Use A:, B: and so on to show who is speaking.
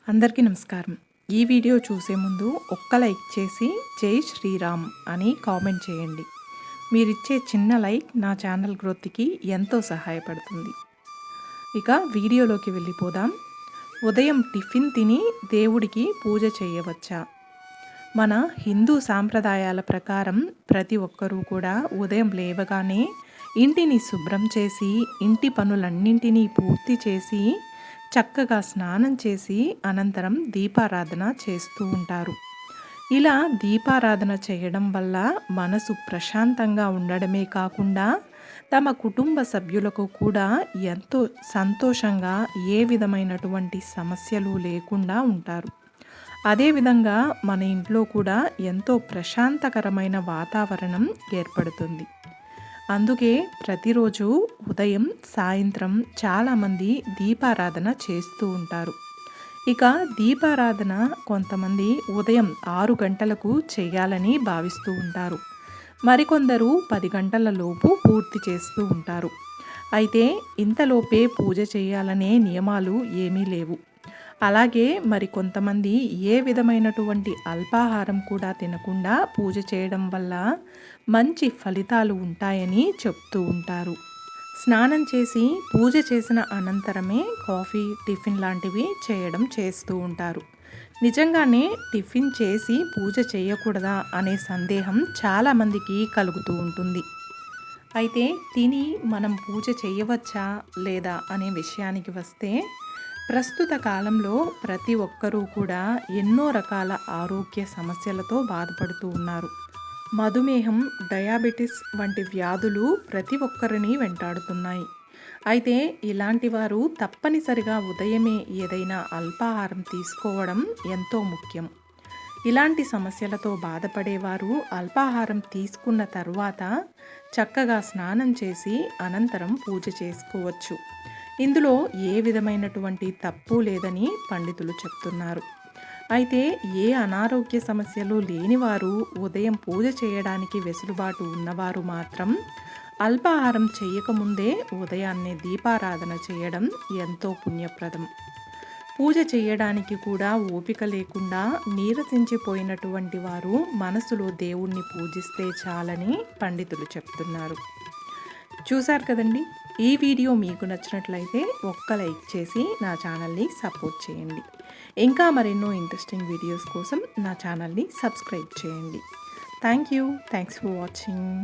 A: అందరికీ నమస్కారం. ఈ వీడియో చూసే ముందు ఒక్క లైక్ చేసి జై శ్రీరామ్ అని కామెంట్ చేయండి. మీరిచ్చే చిన్న లైక్ నా ఛానల్ గ్రోత్కి ఎంతో సహాయపడుతుంది. ఇక వీడియోలోకి వెళ్ళిపోదాం. ఉదయం టిఫిన్ తిని దేవుడికి పూజ చేయవచ్చా? మన హిందూ సాంప్రదాయాల ప్రకారం ప్రతి ఒక్కరూ కూడా ఉదయం లేవగానే ఇంటిని శుభ్రం చేసి ఇంటి పనులన్నింటినీ పూర్తి చేసి చక్కగా స్నానం చేసి అనంతరం దీపారాధన చేస్తూ ఉంటారు. ఇలా దీపారాధన చేయడం వల్ల మనసు ప్రశాంతంగా ఉండడమే కాకుండా తమ కుటుంబ సభ్యులకు కూడా ఎంతో సంతోషంగా ఏ విధమైనటువంటి సమస్యలు లేకుండా ఉంటారు. అదేవిధంగా మన ఇంట్లో కూడా ఎంతో ప్రశాంతకరమైన వాతావరణం ఏర్పడుతుంది. అందుకే ప్రతిరోజు ఉదయం సాయంత్రం చాలామంది దీపారాధన చేస్తూ ఉంటారు. ఇక దీపారాధన కొంతమంది ఉదయం 6 గంటలకు చేయాలని భావిస్తూ ఉంటారు. మరికొందరు 10 గంటల లోపు పూర్తి చేస్తూ ఉంటారు. అయితే ఇంతలోపే పూజ చేయాలనే నియమాలు ఏమీ లేవు. అలాగే మరి కొంతమంది ఏ విధమైనటువంటి అల్పాహారం కూడా తినకుండా పూజ చేయడం వల్ల మంచి ఫలితాలు ఉంటాయని చెప్తూ ఉంటారు. స్నానం చేసి పూజ చేసిన అనంతరమే కాఫీ, టిఫిన్ లాంటివి చేస్తూ ఉంటారు. నిజంగానే టిఫిన్ చేసి పూజ చేయకూడదా అనే సందేహం చాలామందికి కలుగుతూ ఉంటుంది. అయితే తిని మనం పూజ చేయవచ్చా లేదా అనే విషయానికి వస్తే, ప్రస్తుత కాలంలో ప్రతి ఒక్కరూ కూడా ఎన్నో రకాల ఆరోగ్య సమస్యలతో బాధపడుతూ ఉన్నారు. మధుమేహం, డయాబెటిస్ వంటి వ్యాధులు ప్రతి ఒక్కరిని వెంటాడుతున్నాయి. అయితే ఇలాంటి వారు తప్పనిసరిగా ఉదయమే ఏదైనా అల్పాహారం తీసుకోవడం ఎంతో ముఖ్యం. ఇలాంటి సమస్యలతో బాధపడేవారు అల్పాహారం తీసుకున్న తర్వాత చక్కగా స్నానం చేసి అనంతరం పూజ చేసుకోవచ్చు. ఇందులో ఏ విధమైనటువంటి తప్పు లేదని పండితులు చెప్తున్నారు. అయితే ఏ అనారోగ్య సమస్యలు లేనివారు ఉదయం పూజ చేయడానికి వెసులుబాటు ఉన్నవారు మాత్రం అల్పాహారం చేయకముందే ఉదయాన్నే దీపారాధన చేయడం ఎంతో పుణ్యప్రదం. పూజ చేయడానికి కూడా ఓపిక లేకుండా నీరసించిపోయినటువంటి వారు మనసులో దేవుణ్ణి పూజిస్తే చాలని పండితులు చెప్తున్నారు. చూశారు కదండి. ఈ వీడియో మీకు నచ్చినట్లయితే ఒక్క లైక్ చేసి నా ఛానల్ని సపోర్ట్ చేయండి. ఇంకా మరెన్నో ఇంట్రెస్టింగ్ వీడియోస్ కోసం నా ఛానల్ని సబ్స్క్రైబ్ చేయండి. Thanks for watching.